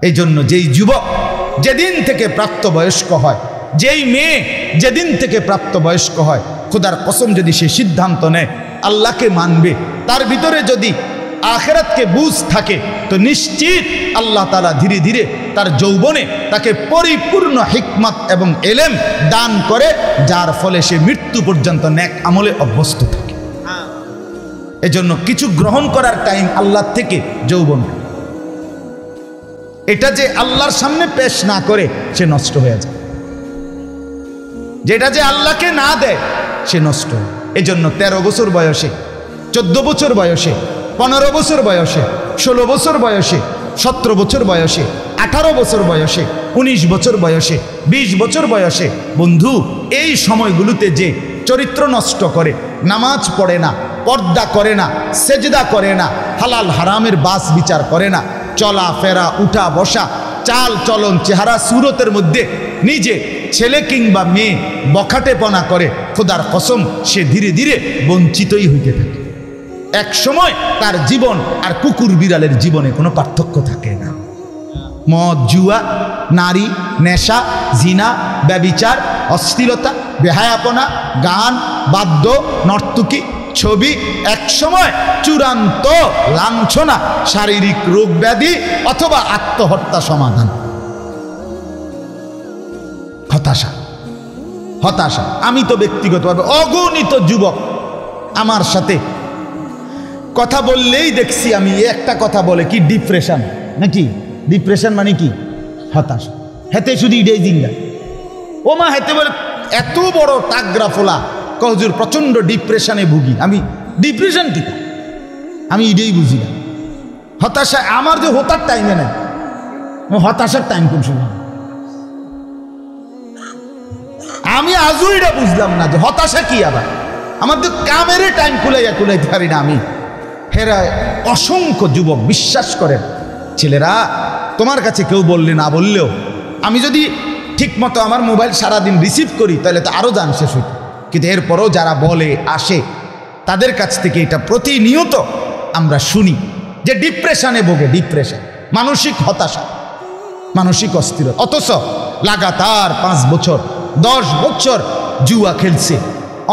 এই জন্য যেই যুবক যেদিন থেকে প্রাপ্তবয়স্ক হয়, যেই মেয়ে যেদিন থেকে প্রাপ্তবয়স্ক হয়, খোদার কসম যদি সে সিদ্ধান্ত নেয় আল্লাহকে মানবে, তার ভিতরে যদি আখিরাতকে বুঝ থাকে, তো নিশ্চিত আল্লাহ তাআলা ধীরে ধীরে তার যৌবনে তাকে পরিপূর্ণ হিকমত এবং এলেম দান করে, যার ফলে সে মৃত্যু পর্যন্ত নেক আমলে অভ্যস্ত থাকে। এজন্য কিছু গ্রহণ করার টাইম আল্লাহ থেকে যৌবন, এটা যে আল্লাহর সামনে পেশ না করে সে নষ্ট হয়ে যায়, যেটা যে আল্লাহকে না দেয় সে নষ্ট। এজন্য 13 বছর বয়সে, 14 বছর বয়সে, 15 বছর বয়সে, 16 বছর বয়সে, 17 বছর বয়সে, 18 বছর বয়সে, 19 বছর বয়সে, 20 বছর বয়সে, বন্ধু এই সময়গুলোতে যে চরিত্র নষ্ট করে, নামাজ পড়ে না, পর্দা করে না, সেজদা করে না, হালাল হারামের বাস বিচার করে না, চলা ফেরা উঠা বসা চাল চলন চেহারা সুরতের মধ্যে নিজে ছেলে কিংবা মেয়ে বখাটেপনা করে, খোদার কসম সে ধীরে ধীরে বঞ্চিতই হইতে থাকে। এক সময় তার জীবন আর কুকুর বিড়ালের জীবনে কোনো পার্থক্য থাকে না। মদ, জুয়া, নারী, নেশা, জিনা, ব্যভিচার, অশ্লীলতা, বেহায়াপনা, গান, বাদ্য, নর্তকী, ছবি, এক সময় চূড়ান্ত লাঞ্ছনা, শারীরিক রোগ ব্যাধি অথবা আত্মহত্যা সমাধান। হতাশা, হতাশা। আমি তো ব্যক্তিগতভাবে অগণিত যুবক আমার সাথে কথা বললেই দেখছি, আমি একটা কথা বলে কি ডিপ্রেশন নাকি, ডিপ্রেশন মানে কি হতাশা, হেতে শুধু ইডেই জিঙ্গা ও মা, হেতে বলে এত বড় টাগরা ফোলা কজুর প্রচন্ড ডিপ্রেশনে ভুগি। আমি ডিপ্রেশন কি আমি ইডেই বুঝি না। হতাশা আমার যে হতার টাইমে নাই, হতাশার টাইম কোন সময় আমি আজও এটা বুঝলাম না যে হতাশা কি। আবার আমাদের কামের টাইম কুলাইতে পারি না আমি। হেরা অসংখ্য যুবক বিশ্বাস করেন, ছেলেরা তোমার কাছে কেউ বললে না বললেও আমি যদি ঠিকমতো আমার মোবাইল সারাদিন রিসিভ করি তাহলে তো আরও জান শেষ হইত, কিন্তু এরপরও যারা বলে আসে তাদের কাছ থেকে এটা প্রতিনিয়ত আমরা শুনি যে ডিপ্রেশনে ভোগে, ডিপ্রেশন, মানসিক হতাশা, মানসিক অস্থিরতা। অথচ লাগাতার 5 বছর 10 বছর জুয়া খেলছে,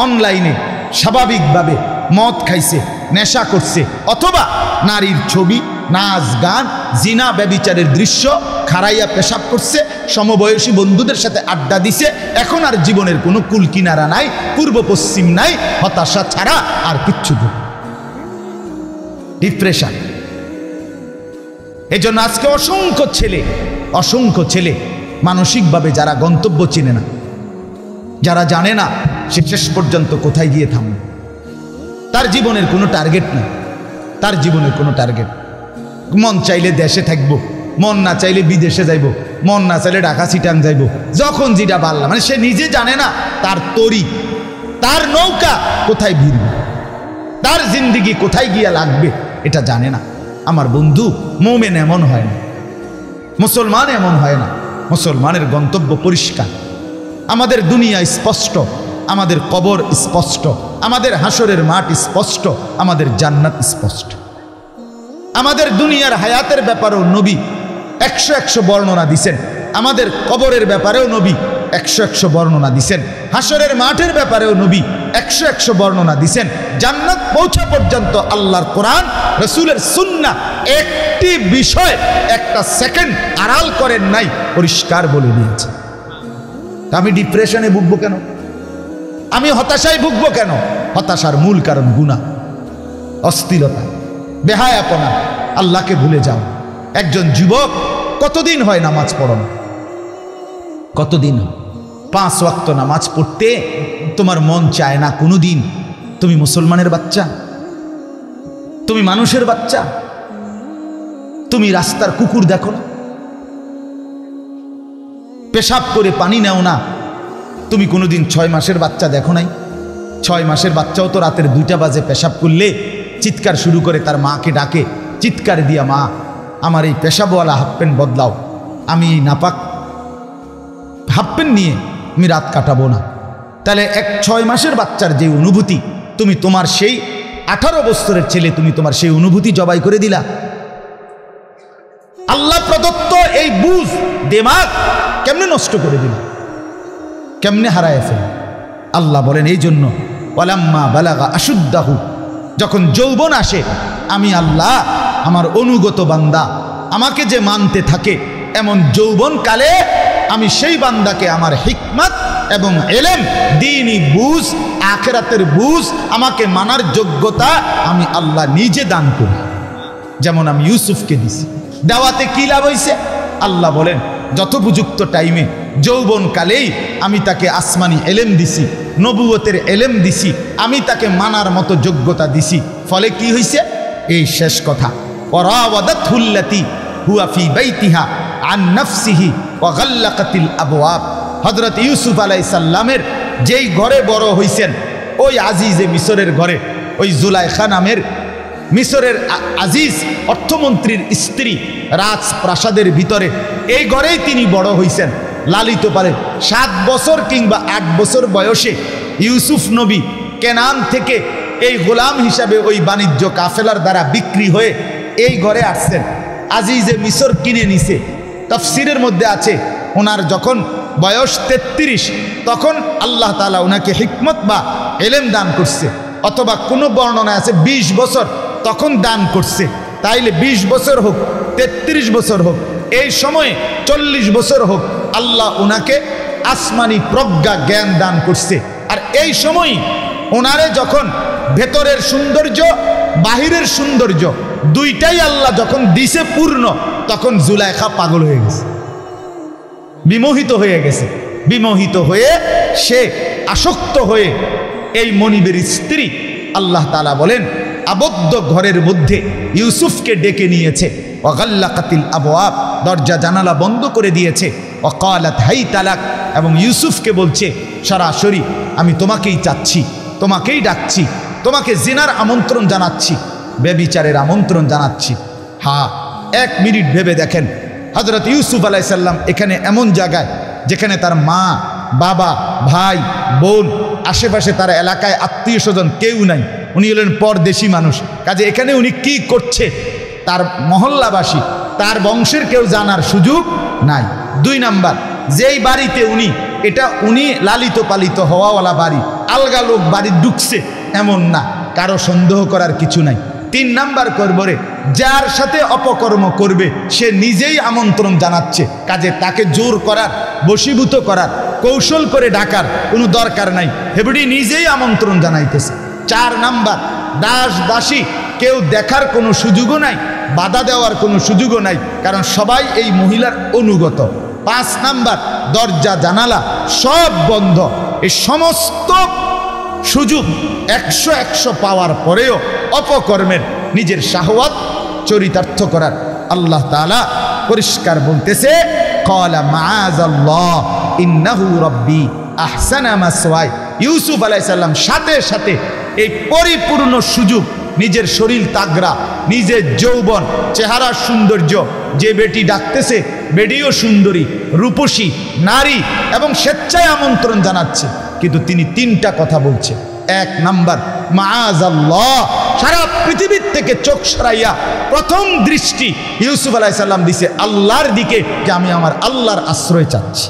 অনলাইনে স্বাভাবিকভাবে মদ খাইছে, নেশা করছে, অথবা নারীর ছবি, নাচ গান, জিনা ব্যভিচারের দৃশ্য খাড়াইয়া পেশাব করছে, সমবয়সী বন্ধুদের সাথে আড্ডা দিছে। এখন আর জীবনের কোনো কুল কিনারা নাই, পূর্ব পশ্চিম নাই, হতাশা ছাড়া আর কিচ্ছু নেই, ডিপ্রেশন। এই জন্য আজকে অসংখ্য ছেলে মানসিকভাবে যারা গন্তব্য চিনে না, যারা জানে না সে শেষ পর্যন্ত কোথায় গিয়ে থামবে, তার জীবনের কোনো টার্গেট নেই, তার জীবনের কোনো টার্গেট। মন চাইলে দেশে থাকবো, মন না চাইলে বিদেশে যাইব, মন না চাইলে ঢাকা চিটাং যাইব, যখন যেটা পারলাম। মানে সে নিজে জানে না তার তরি, তার নৌকা কোথায় ভিড়বে, তার জিন্দিগি কোথায় গিয়া লাগবে এটা জানে না। আমার বন্ধু, মোমেন এমন হয় না, মুসলমান এমন হয় না। মুসলমানের গন্তব্য পরিষ্কার, আমাদের দুনিয়া স্পষ্ট, আমাদের কবর স্পষ্ট, আমাদের হাসরের মাঠ স্পষ্ট, আমাদের জান্নাত স্পষ্ট। আমাদের দুনিয়ার হায়াতের ব্যাপারেও নবী 100 বর্ণনা দিছেন, আমাদের কবরের ব্যাপারেও নবী 100 বর্ণনা দিছেন, হাসরের মাঠের ব্যাপারেও নবী 100 বর্ণনা দিছেন। জান্নাত পৌঁছা পর্যন্ত আল্লাহর কোরআন, রাসূলের সুন্নাহ একটি বিষয় একটা সেকেন্ড আড়াল করেন নাই, পরিষ্কার বলে দিয়েছে। আমি ডিপ্রেশনে ভুগবো কেন? আমি হতাশায় ভুগবো কেন? হতাশার মূল কারণ গুনাহ, অস্থিরতা, বেহায়াপনা, আল্লাহকে ভুলে যাও। একজন যুবক কতদিন হয় নামাজ পড়ো না? কতদিন হয় 5 ওয়াক্ত নামাজ পড়তে তোমার মন চায় না কোনোদিন? তুমি মুসলমানের বাচ্চা, তুমি মানুষের বাচ্চা, তুমি রাস্তার কুকুর দেখো না, পেশাব করে পানি নেও না, তুমি কোনোদিন 6 মাসের বাচ্চা দেখো নাই? 6 মাসের বাচ্চাও তো রাতের 2টা বাজে পেশাব করলে চিৎকার শুরু করে, তার মাকে ডাকে, চিৎকার দিয়া মা আমার এই পেশাবওয়ালা হাফ প্যান্ট বদলাও, আমি নাপাক হাফ প্যান্ট নিয়ে আমি রাত কাটাবো না। তাহলে 6 মাসের বাচ্চার যে অনুভূতি, তুমি তোমার সেই 18 বছরের ছেলে, তুমি তোমার সেই অনুভূতি জবাই করে দিলা। আল্লাহ প্রদত্ত এই বুঝ দিমাগ কেমনে নষ্ট করে দিল, কেমনে হারায় ফেল। আল্লাহ বলেন এই জন্য ওয়ালাম্মা বালাগা আশুদ্দাহু, যখন যৌবন আসে আমি আল্লাহ আমার অনুগত বান্দা আমাকে যে মানতে থাকে, এমন যৌবনকালে আমি সেই বান্দাকে আমার হিকমত এবং এলেম, দ্বীনি বুঝ, আখিরাতের বুঝ, আমাকে মানার যোগ্যতা আমি আল্লাহ নিজে দান করি। যেমন আমি ইউসুফকে দিছি। দাওয়াতে কি লাভ হয়েছে? আল্লাহ বলেন যথোপযুক্ত টাইমে যৌবনকালেই আমি তাকে আসমানি এলেম দিছি, নবুয়তের এলেম দিছি, আমি তাকে মানার মতো যোগ্যতা দিছি। ফলে কি হয়েছে? এই শেষ কথা, ওয়ারাওয়াদাতহুল্লাতী হুয়া ফী বাইতিহা আন নাফসিহি ওয়া গাল্লাকাতিল আবওয়াব। হযরত ইউসুফ আলাইহিস সালামের যেই ঘরে বড় হইছেন, ওই আজিজে মিশরের ঘরে, ওই জুলাইখা নামের মিশরের আজিজ অর্থমন্ত্রীর স্ত্রী রাজপ্রাসাদের ভিতরে, এই ঘরেই তিনি বড় হইছেন, লালিত পারে। 7 বছর কিংবা 8 বছর বয়সে ইউসুফ নবী কেনান থেকে এই গোলাম হিসাবে ওই বাণিজ্য কাফেলার দ্বারা বিক্রি হয়ে এই ঘরে আসছেন। আজিজে মিশর কিনে নিছে। তাফসিরের মধ্যে আছে ওনার যখন বয়স 33, তখন আল্লাহ তাআলা ওনাকে হিকমত বা এলেম দান করছে, অথবা কোনো বর্ণনা আছে 20 বছর তখন দান করছে। তাইলে 20 বছর হোক, 33 বছর হোক, এই সময়ে 40 বছর হোক, আল্লাহ ওনাকে আসমানি প্রজ্ঞা জ্ঞান দান করছে। আর এই সময় ওনারে যখন ভেতরের সৌন্দর্য, বাহিরের সৌন্দর্য দুইটাই আল্লাহ যখন দিছে পূর্ণ, তখন জুলাইখা পাগল হয়ে গেছে, বিমোহিত হয়ে গেছে। বিমোহিত হয়ে সে আসক্ত হয়ে এই মনিবের স্ত্রী, আল্লাহ তাআলা বলেন আবদ্ধ ঘরের মধ্যে ইউসুফকে ডেকে নিয়েছে। ওয়াগাল্লাকাতিল আবওয়াব, দরজা জানালা বন্ধ করে দিয়েছে। ওয়াকালাত হাইতা লাক, এবং ইউসুফকে বলছে সরাসরি আমি তোমাকেই চাচ্ছি, তোমাকেই ডাকছি, তোমাকে জিনার আমন্ত্রণ জানাচ্ছি, ব্যভিচারের আমন্ত্রণ জানাচ্ছি। হ্যাঁ, 1 মিনিট ভেবে দেখেন, হযরত ইউসুফ আলাইহিস সালাম এখানে এমন জায়গায় যেখানে তার মা, বাবা, ভাই, বোন, আশেপাশে তার এলাকায় আত্মীয় স্বজন কেউ নাই। উনি হলেন পরদেশি মানুষ। কাজে এখানে উনি কি করছে তার মহল্লাবাসী, তার বংশের কেউ জানার সুযোগ নাই। 2 নাম্বার, যেই বাড়িতে উনি, এটা উনি লালিত পালিত হওয়াওয়ালা বাড়ি, আলগা লোক বাড়ি ঢুকছে এমন না, কারো সন্দেহ করার কিছু নাই। 3 নাম্বার করবরে যার সাথে অপকর্ম করবে সে নিজেই আমন্ত্রণ জানাচ্ছে। কাজে তাকে জোর করার, বশীভূত করার, কৌশল করে ডাকার কোনো দরকার নাই, হেবড়ি নিজেই আমন্ত্রণ জানাইতেছে। 4 নাম্বার, দাস দাসী কেউ দেখার কোনো সুযোগও নাই, বাধা দেওয়ার কোনো সুযোগও নাই, কারণ সবাই এই মহিলার অনুগত। 5 নাম্বার, দরজা জানালা সব বন্ধ। এই সমস্ত সুযোগ 100 পাওয়ার পরেও অপকর্মের, নিজের শাহওয়াত চরিতার্থ করার আল্লাহ তাআলা পরিষ্কার বলতেছে ক্বালা মাআযাল্লাহ ইন্নাহু রাব্বি আহসানা মাসওয়াই। ইউসুফ আলাইহিস সালাম সাথে সাথে এই পরিপূর্ণ সুযোগ, নিজের শরীর তাগড়া, নিজের যৌবন, চেহারার সৌন্দর্য, যে বেটি ডাকতেছে বেটিও সুন্দরী, রূপসী, নারী, এবং স্বেচ্ছায় আমন্ত্রণ জানাচ্ছে, কিন্তু তিনি 3টা কথা বলছে। 1 নাম্বার, মাআযাল্লাহ, সারা পৃথিবীর থেকে চোখ সরাইয়া প্রথম দৃষ্টি ইউসুফ আলাইহিস সালাম দিছে আল্লাহর দিকে, যে আমি আমার আল্লাহর আশ্রয় চাচ্ছি।